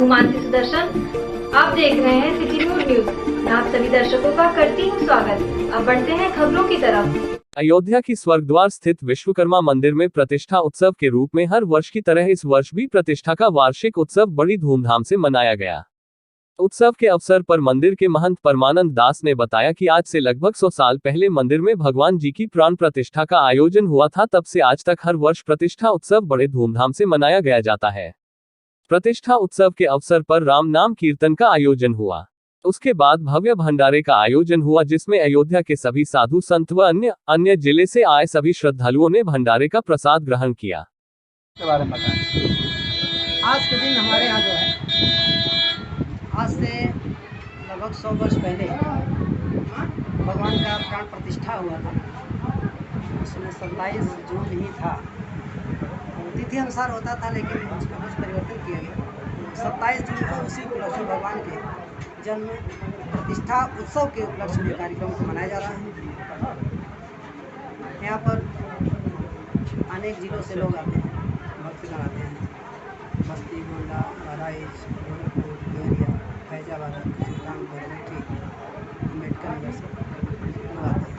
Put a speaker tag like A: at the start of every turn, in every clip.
A: हूँ मानसी सुदर्शन। आप देख रहे हैं सिटी न्यूज। मैं आप सभी दर्शकों का करती हूँ स्वागत। अब बढ़ते हैं खबरों की तरफ।
B: अयोध्या की स्वर्गद्वार स्थित विश्वकर्मा मंदिर में प्रतिष्ठा उत्सव के रूप में हर वर्ष की तरह इस वर्ष भी प्रतिष्ठा का वार्षिक उत्सव बड़ी धूमधाम से मनाया गया। उत्सव के अवसर पर मंदिर के महंत परमानंद दास ने बताया कि आज से लगभग 100 साल पहले मंदिर में भगवान जी की प्राण प्रतिष्ठा का आयोजन हुआ था। तब से आज तक हर वर्ष प्रतिष्ठा उत्सव बड़े धूमधाम से मनाया गया जाता है। प्रतिष्ठा उत्सव के अवसर पर राम नाम कीर्तन का आयोजन हुआ। उसके बाद भव्य भंडारे का आयोजन हुआ, जिसमें अयोध्या के सभी साधु संत व अन्य जिले से आए सभी श्रद्धालुओं ने भंडारे का प्रसाद ग्रहण किया।
C: के बारे में बताएं।
D: आज के दिन हमारे यहाँ जो है, आज से लगभग 100 वर्ष पहले भगवान का प्राण प्रतिष्ठा हुआ था। उसमें 27 जून ही था। तिथि अनुसार होता था, लेकिन उसमें कुछ परिवर्तन किया गया। 27 जून को उसी उपलक्ष्य भगवान के जन्म प्रतिष्ठा उत्सव के उपलक्ष्य में कार्यक्रम को मनाया जा रहा है। यहाँ पर अनेक जिलों से लोग आते हैं, भक्तगण आते हैं। बस्ती, गोंडा, बहराइच, गोरखपुर, देवरिया, फैजाबाद, सुल्तानपुर, अमेठी, अम्बेडकर नगर से लोग आते हैं।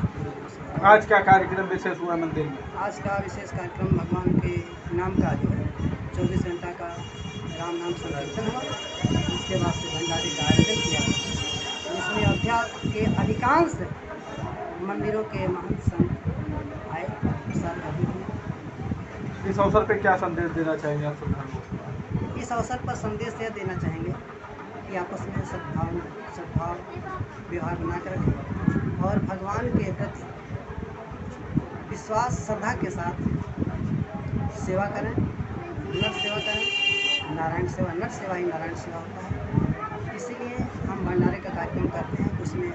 C: आज क्या कार्यक्रम विशेष हुआ मंदिर में?
D: आज का विशेष कार्यक्रम भगवान के नाम का जो है 24 घंटा का राम नाम संकीर्तन हुआ। इसके बाद से भंडारे का आयोजन किया गया, जिसमें अयोध्या के अधिकांश मंदिरों के महंत संत आए, प्रसाद ग्रहण किया।
C: इस अवसर पर क्या संदेश देना चाहेंगे आप श्रद्धालुओं को?
D: इस अवसर पर संदेश यह देना चाहेंगे कि आपस में सद्भाव व्यवहार बनाकर रखें और भगवान के प्रति विश्वास श्रद्धा के साथ सेवा करें। नर सेवा करें, नारायण सेवा। नर सेवा ही नारायण सेवा होता है। इसीलिए हम भंडारे का कार्यक्रम करते हैं, उसमें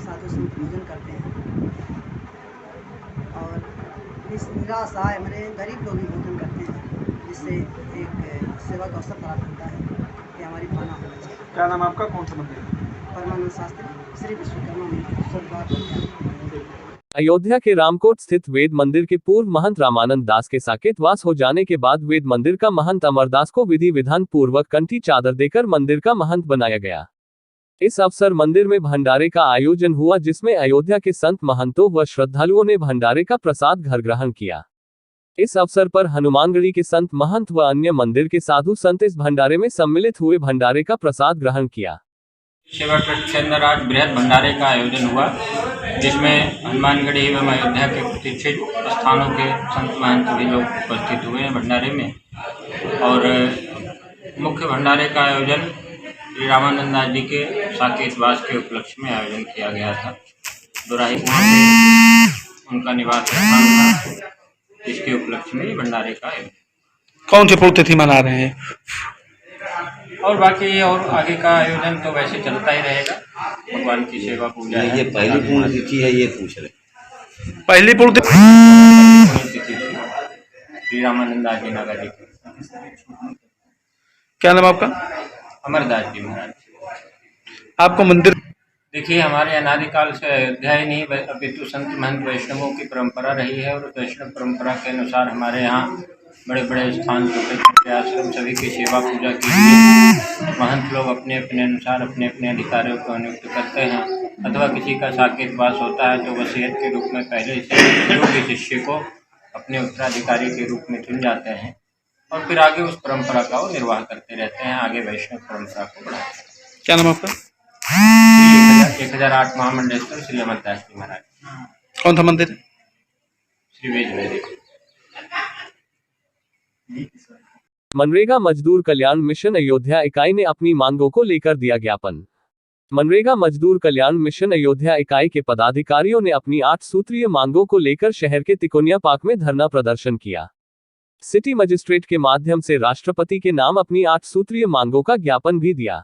D: साधु संत भोजन करते हैं और इस निराश आए मैंने गरीब लोग भी भोजन करते हैं, जिससे एक सेवा का अवसर प्राप्त होता है कि हमारी भावना होना चाहिए।
C: क्या नाम आपका? कौन सा मंदिर?
D: परमानंद शास्त्री, श्री विश्वकर्मा मंदिर, स्वर्गद्वार।
B: अयोध्या के रामकोट स्थित वेद मंदिर के पूर्व महंत रामानंद दास के साकेतवास हो जाने के बाद वेद मंदिर का महंत अमरदास को विधि विधान पूर्वक कंठी चादर देकर मंदिर का महंत बनाया गया। इस अवसर मंदिर में भंडारे का आयोजन हुआ, जिसमें अयोध्या के संत महंतों व श्रद्धालुओं ने भंडारे का प्रसाद घर ग्रहण किया। इस अवसर पर हनुमानगढ़ी के संत महंत व अन्य मंदिर के साधु संत इस भंडारे में सम्मिलित हुए भंडारे का प्रसाद ग्रहण किया।
E: सेवा ट्रस्ट के अंदर आज बृहद भंडारे का आयोजन हुआ, जिसमें हनुमानगढ़ी एवं अयोध्या के प्रतिष्ठित स्थानों के संत महंत भी लोग उपस्थित हुए हैं भंडारे में। और मुख्य भंडारे का आयोजन श्री रामानंद दास जी के साकेतवास के उपलक्ष्य में आयोजन किया गया था। दोराही उनका निवास स्थान था, इसके उपलक्ष्य में भंडारे का आयोजन।
C: कौन सी पुण्यतिथि मना रहे हैं?
E: और बाकी और आगे का आयोजन तो वैसे चलता ही रहेगा। भगवान की सेवा पूजा है।
F: ये पहली पुण्यतिथि है, ये पूछ रहे।
C: पहली पुण्यतिथि
E: श्री रामानंद दास जी नगर जी।
C: क्या नाम आपका?
E: अमरदास जी महाराज।
C: आपको मंदिर?
E: देखिए, हमारे अनादिकाल से अयोध्या ही नहीं अपितु संत महंत वैष्णवों की परंपरा रही है, और वैष्णव परंपरा के अनुसार हमारे यहाँ बड़े बड़े स्थान, छोटे छोटे आश्रम, सभी की सेवा पूजा के लिए महंत लोग अपने अपने अनुसार अपने अपने अधिकारियों को नियुक्त करते हैं। अथवा किसी का साकेतवास होता है तो वसीयत के रूप में पहले से योग्य शिष्य को अपने उत्तराधिकारी के रूप में चुन जाते हैं, और फिर आगे उस परंपरा का वो निर्वाह करते रहते हैं, आगे वैष्णव परंपरा को बढ़ाते हैं।
C: क्या नाम आपका?
E: 1008 महामंडलेश्वर श्री अमरदास जी महाराज।
C: कौन सा मंदिर?
E: श्री वेद वैदिक।
B: मनरेगा मजदूर कल्याण मिशन अयोध्या इकाई ने अपनी मांगों को लेकर दिया ज्ञापन। मनरेगा मजदूर कल्याण मिशन अयोध्या इकाई के पदाधिकारियों ने अपनी 8 सूत्रीय मांगों को लेकर शहर के तिकोनिया पार्क में धरना प्रदर्शन किया। सिटी मजिस्ट्रेट के माध्यम से राष्ट्रपति के नाम अपनी 8 सूत्रीय मांगों का ज्ञापन भी दिया।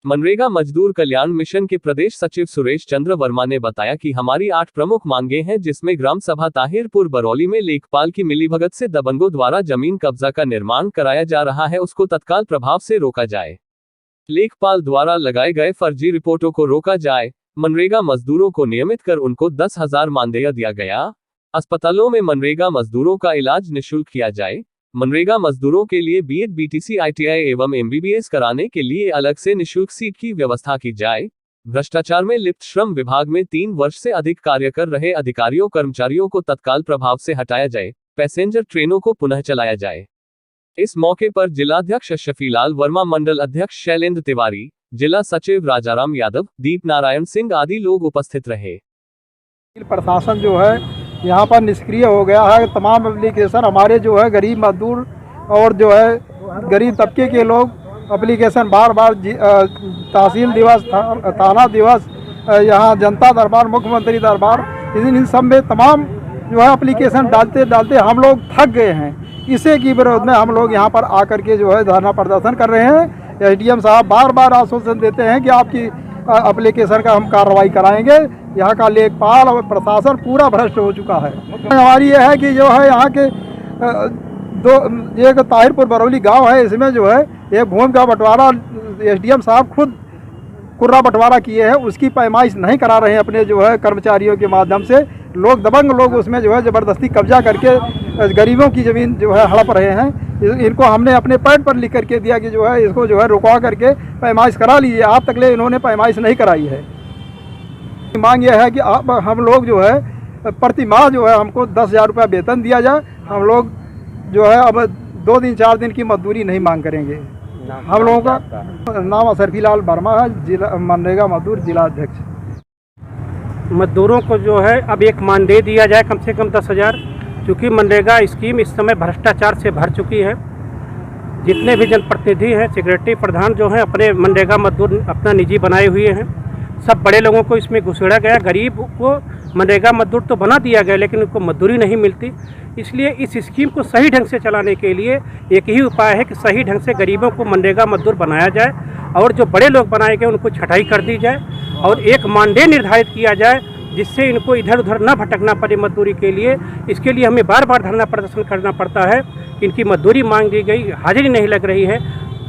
B: मनरेगा मजदूर कल्याण मिशन के प्रदेश सचिव सुरेश चंद्र वर्मा ने बताया कि हमारी 8 प्रमुख मांगे हैं, जिसमें ग्राम सभा ताहिरपुर बरौली में लेखपाल की मिलीभगत से दबंगों द्वारा जमीन कब्जा का निर्माण कराया जा रहा है, उसको तत्काल प्रभाव से रोका जाए। लेखपाल द्वारा लगाए गए फर्जी रिपोर्टों को रोका जाए। मनरेगा मजदूरों को नियमित कर उनको 10,000 मानदेय दिया गया। अस्पतालों में मनरेगा मजदूरों का इलाज निःशुल्क किया जाए। मनरेगा मजदूरों के लिए बीएड, बीटीसी, आईटीआई एवं एमबीबीएस कराने के लिए अलग से निःशुल्क सीट की व्यवस्था की जाए। भ्रष्टाचार में लिप्त श्रम विभाग में 3 वर्ष से अधिक कार्य कर रहे अधिकारियों कर्मचारियों को तत्काल प्रभाव से हटाया जाए। पैसेंजर ट्रेनों को पुनः चलाया जाए। इस मौके पर जिलाध्यक्ष शफीलाल वर्मा, मंडल अध्यक्ष शैलेंद्र तिवारी, जिला सचिव राजाराम यादव, दीप नारायण सिंह आदि लोग उपस्थित रहे।
C: प्रशासन जो है यहाँ पर निष्क्रिय हो गया है। तमाम एप्लीकेशन हमारे जो है गरीब मजदूर और जो है गरीब तबके के लोग एप्लीकेशन बार बार तहसील दिवस, थाना दिवस, यहाँ जनता दरबार, मुख्यमंत्री दरबार, इन सब में तमाम जो है एप्लीकेशन डालते डालते हम लोग थक गए हैं। इसी के विरोध में हम लोग यहाँ पर आकर के जो है धरना प्रदर्शन कर रहे हैं। एसडीएम साहब बार बार आश्वासन देते हैं कि आपकी एप्लीकेशन का हम कार्रवाई कराएंगे। यहाँ का लेखपाल और प्रशासन पूरा भ्रष्ट हो चुका है। हमारी ये है कि जो है यहाँ के एक ताहिरपुर बरौली गांव है, इसमें जो है एक भूमि का बंटवारा एसडीएम साहब खुद कुर्रा बंटवारा किए हैं, उसकी पैमाइश नहीं करा रहे हैं अपने जो है कर्मचारियों के माध्यम से। लोग दबंग लोग उसमें जो है ज़बरदस्ती कब्जा करके गरीबों की ज़मीन जो है हड़प रहे हैं। इनको हमने अपने पैड पर लिख करके दिया कि जो है इसको जो है रुकवा करके पैमाइश करा लीजिए। आज तक ले इन्होंने पैमाइश नहीं कराई है। मांग यह है कि आप हम लोग जो है प्रति माह जो है हमको 10,000 रुपया वेतन दिया जाए। हम लोग जो है अब 2 दिन 4 दिन की मजदूरी नहीं मांग करेंगे। हम लोगों का नाम शफीलाल वर्मा है, जिला मनरेगा मजदूर जिला अध्यक्ष।
G: मजदूरों को जो है अब एक मानदेय दिया जाए कम से कम 10,000, क्योंकि मनरेगा स्कीम इस समय भ्रष्टाचार से भर चुकी है। जितने भी जनप्रतिनिधि हैं, सेक्रेटरी, प्रधान जो हैं अपने मनरेगा मजदूर अपना निजी बनाए हुए हैं। सब बड़े लोगों को इसमें घुसेड़ा गया। गरीब को मनरेगा मजदूर तो बना दिया गया, लेकिन उनको मजदूरी नहीं मिलती। इसलिए इस स्कीम को सही ढंग से चलाने के लिए एक ही उपाय है कि सही ढंग से गरीबों को मनरेगा मजदूर बनाया जाए और जो बड़े लोग बनाए गए उनको छटाई कर दी जाए और एक मानदेय निर्धारित किया जाए, जिससे इनको इधर उधर न भटकना पड़े मजदूरी के लिए। इसके लिए हमें बार बार धरना प्रदर्शन करना पड़ता है। इनकी मजदूरी मांग दी गई, हाजिरी नहीं लग रही है।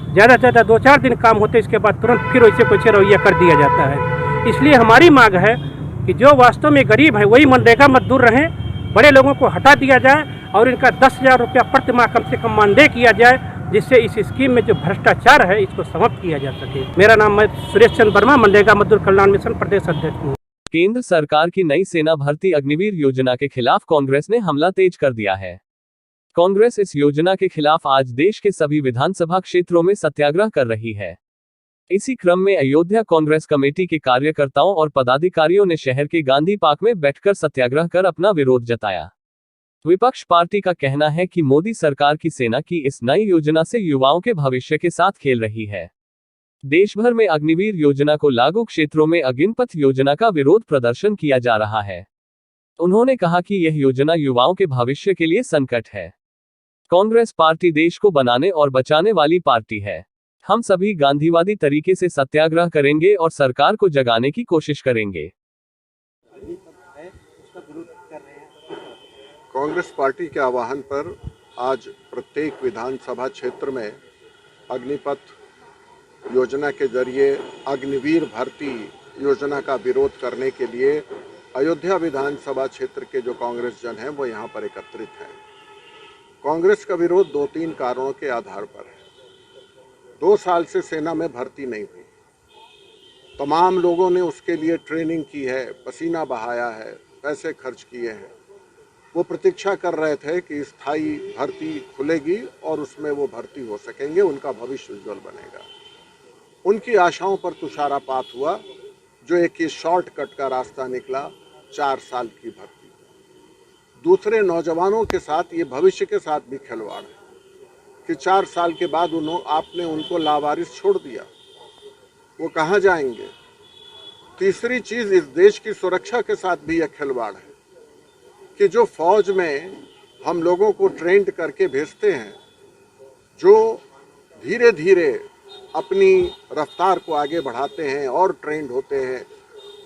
G: ज़्यादा से ज़्यादा 2-4 दिन काम होते, इसके बाद तुरंत फिर वैसे कुछ रवैया कर दिया जाता है। इसलिए हमारी मांग है कि जो वास्तव में गरीब है वही मनरेगा मजदूर रहें, बड़े लोगों को हटा दिया जाए और इनका 10,000 रुपया प्रति माह कम से कम मानदेय किया जाए, जिससे इस स्कीम में जो भ्रष्टाचार है इसको समाप्त किया जा सके। मेरा नाम है सुरेश चंद्र वर्मा, मनरेगा मजदूर कल्याण मिशन प्रदेश अध्यक्ष हूँ।
B: केंद्र सरकार की नई सेना भर्ती अग्निवीर योजना के खिलाफ कांग्रेस ने हमला तेज कर दिया है। कांग्रेस इस योजना के खिलाफ आज देश के सभी विधानसभा क्षेत्रों में सत्याग्रह कर रही है। इसी क्रम में अयोध्या कांग्रेस कमेटी के कार्यकर्ताओं और पदाधिकारियों ने शहर के गांधी पार्क में बैठकर सत्याग्रह कर अपना विरोध जताया। विपक्ष पार्टी का कहना है कि मोदी सरकार की सेना की इस नई योजना से युवाओं के भविष्य के साथ खेल रही है। देश भर में अग्निवीर योजना को लागू क्षेत्रों में अग्निपथ योजना का विरोध प्रदर्शन किया जा रहा है। उन्होंने कहा कि यह योजना युवाओं के भविष्य के लिए संकट है। कांग्रेस पार्टी देश को बनाने और बचाने वाली पार्टी है। हम सभी गांधीवादी तरीके से सत्याग्रह करेंगे और सरकार को जगाने की कोशिश करेंगे।
H: कांग्रेस पार्टी के आह्वान पर आज प्रत्येक विधानसभा क्षेत्र में अग्निपथ योजना के जरिए अग्निवीर भर्ती योजना का विरोध करने के लिए अयोध्या विधानसभा क्षेत्र के जो कांग्रेस जन हैं वो यहाँ पर एकत्रित हैं। कांग्रेस का विरोध 2-3 कारणों के आधार पर है। 2 साल से सेना में भर्ती नहीं हुई। तमाम लोगों ने उसके लिए ट्रेनिंग की है, पसीना बहाया है, पैसे खर्च किए हैं। वो प्रतीक्षा कर रहे थे कि स्थायी भर्ती खुलेगी और उसमें वो भर्ती हो सकेंगे, उनका भविष्य उज्जवल बनेगा। उनकी आशाओं पर तुषारापात हुआ, जो एक ही शॉर्टकट का रास्ता निकला, 4 साल की भर्ती। दूसरे नौजवानों के साथ ये भविष्य के साथ भी खिलवाड़ है कि 4 साल के बाद आपने उनको लावारिस छोड़ दिया, वो कहाँ जाएंगे। तीसरी चीज़, इस देश की सुरक्षा के साथ भी यह खिलवाड़ है कि जो फौज में हम लोगों को ट्रेंड करके भेजते हैं, जो धीरे धीरे अपनी रफ्तार को आगे बढ़ाते हैं और ट्रेंड होते हैं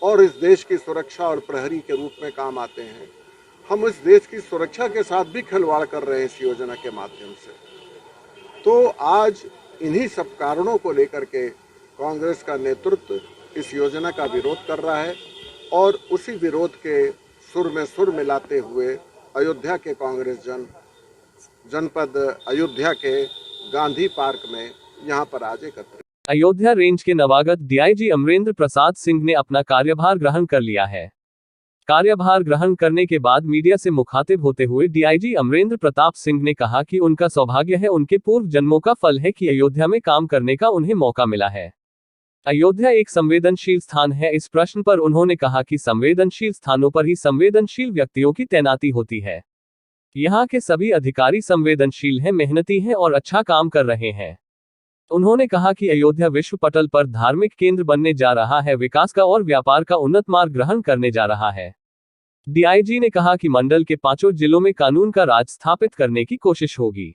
H: और इस देश की सुरक्षा और प्रहरी के रूप में काम आते हैं, हम इस देश की सुरक्षा के साथ भी खिलवाड़ कर रहे हैं इस योजना के माध्यम से। तो आज इन्हीं सब कारणों को लेकर के कांग्रेस का नेतृत्व इस योजना का विरोध कर रहा है और उसी विरोध के सुर में सुर मिलाते हुए अयोध्या के कांग्रेस जन जनपद अयोध्या के गांधी पार्क में यहाँ पर आज एकत्रित।
B: अयोध्या रेंज के नवागत डीआईजी अमरेंद्र प्रसाद सिंह ने अपना कार्यभार ग्रहण कर लिया है। कार्यभार ग्रहण करने के बाद मीडिया से मुखातिब होते हुए डीआईजी अमरेंद्र प्रताप सिंह ने कहा कि उनका सौभाग्य है, उनके पूर्व जन्मों का फल है कि अयोध्या में काम करने का उन्हें मौका मिला है। अयोध्या एक संवेदनशील स्थान है। इस प्रश्न पर उन्होंने कहा कि संवेदनशील स्थानों पर ही संवेदनशील व्यक्तियों की तैनाती होती है। यहाँ के सभी अधिकारी संवेदनशील हैं, मेहनती हैं और अच्छा काम कर रहे हैं। उन्होंने कहा कि अयोध्या विश्व पटल पर धार्मिक केंद्र बनने जा रहा है, विकास का और व्यापार का उन्नत मार्ग ग्रहण करने जा रहा है। डीआईजी ने कहा कि मंडल के 5 जिलों में कानून का राज स्थापित करने की कोशिश होगी।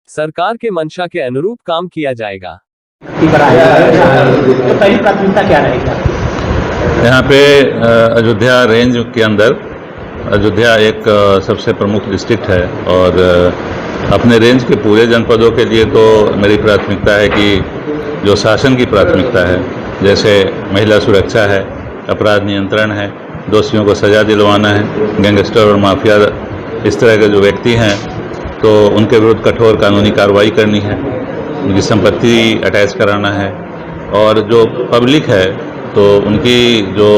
B: सरकार के मंशा के अनुरूप काम किया जाएगा।
G: तो पहली प्राथमिकता क्या रहेगी?
I: यहाँ पे अयोध्या रेंज के अंदर अयोध्या एक सबसे प्रमुख डिस्ट्रिक्ट है और अपने रेंज के पूरे जनपदों के लिए तो मेरी प्राथमिकता है कि जो शासन की प्राथमिकता है, जैसे महिला सुरक्षा है, अपराध नियंत्रण है, दोषियों को सज़ा दिलवाना है, गैंगस्टर और माफिया इस तरह के जो व्यक्ति हैं तो उनके विरुद्ध कठोर कानूनी कार्रवाई करनी है, उनकी संपत्ति अटैच कराना है और जो पब्लिक है तो उनकी जो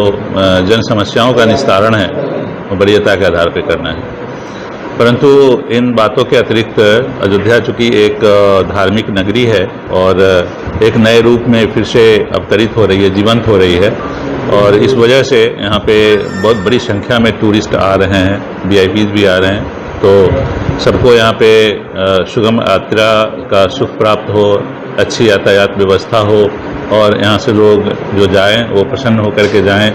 I: जन समस्याओं का निस्तारण है वो वरीयता के आधार पर करना है। परंतु इन बातों के अतिरिक्त अयोध्या चूँकि एक धार्मिक नगरी है और एक नए रूप में फिर से अवतरित हो रही है, जीवंत हो रही है और इस वजह से यहाँ पे बहुत बड़ी संख्या में टूरिस्ट आ रहे हैं, वीआईपीज़ भी आ रहे हैं। तो सबको यहाँ पे सुगम यात्रा का सुख प्राप्त हो, अच्छी यातायात व्यवस्था हो और यहाँ से लोग जो जाएं वो प्रसन्न होकर के जाएं,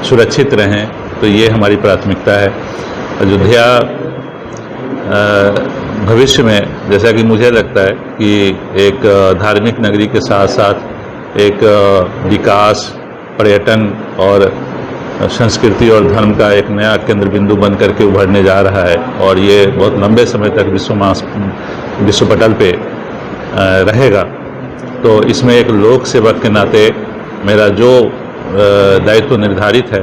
I: सुरक्षित रहें। तो ये हमारी प्राथमिकता है। अयोध्या भविष्य में जैसा कि मुझे लगता है कि एक धार्मिक नगरी के साथ साथ एक विकास, पर्यटन और संस्कृति और धर्म का एक नया केंद्र बिंदु बन करके उभरने जा रहा है और ये बहुत लंबे समय तक विश्व पटल पे रहेगा। तो इसमें एक लोक सेवक के नाते मेरा जो दायित्व निर्धारित है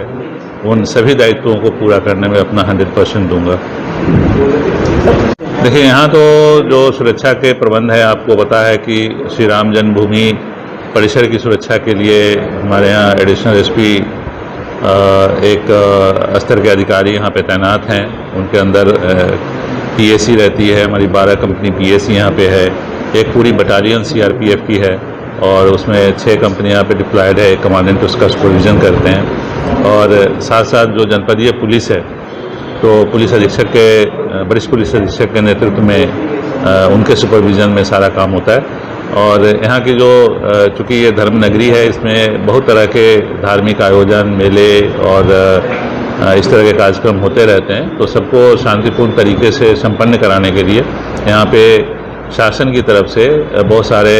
I: उन सभी दायित्वों को पूरा करने में अपना 100% दूंगा। देखिए, यहाँ तो जो सुरक्षा के प्रबंध है, आपको पता है कि श्री राम जन्मभूमि परिसर की सुरक्षा के लिए हमारे यहाँ एडिशनल एसपी एक स्तर के अधिकारी यहाँ पे तैनात हैं। उनके अंदर पीएसी रहती है, हमारी 12 कंपनी पीएसी यहाँ पे है, एक पूरी बटालियन सीआरपीएफ की है और उसमें 6 कंपनी यहाँ पे डिप्लॉयड है, कमांडेंट उसका सुपरविजन करते हैं। और साथ साथ जो जनपदीय पुलिस है तो पुलिस अधीक्षक के वरिष्ठ पुलिस अधीक्षक के नेतृत्व में उनके सुपरविजन में सारा काम होता है। और यहाँ की जो चूँकि ये धर्म नगरी है, इसमें बहुत तरह के धार्मिक आयोजन, मेले और इस तरह के कार्यक्रम होते रहते हैं। तो सबको शांतिपूर्ण तरीके से संपन्न कराने के लिए यहाँ पे शासन की तरफ से बहुत सारे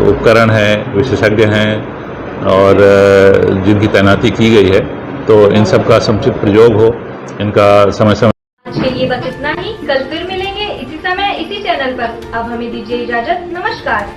I: उपकरण हैं, विशेषज्ञ हैं और जिनकी तैनाती की गई है। तो इन सब का समुचित प्रयोग हो, इनका समय समय।
A: आज के लिए बस इतना ही। कल फिर मिलेंगे इसी समय इसी चैनल पर। अब हमें दीजिए इजाजत। नमस्कार।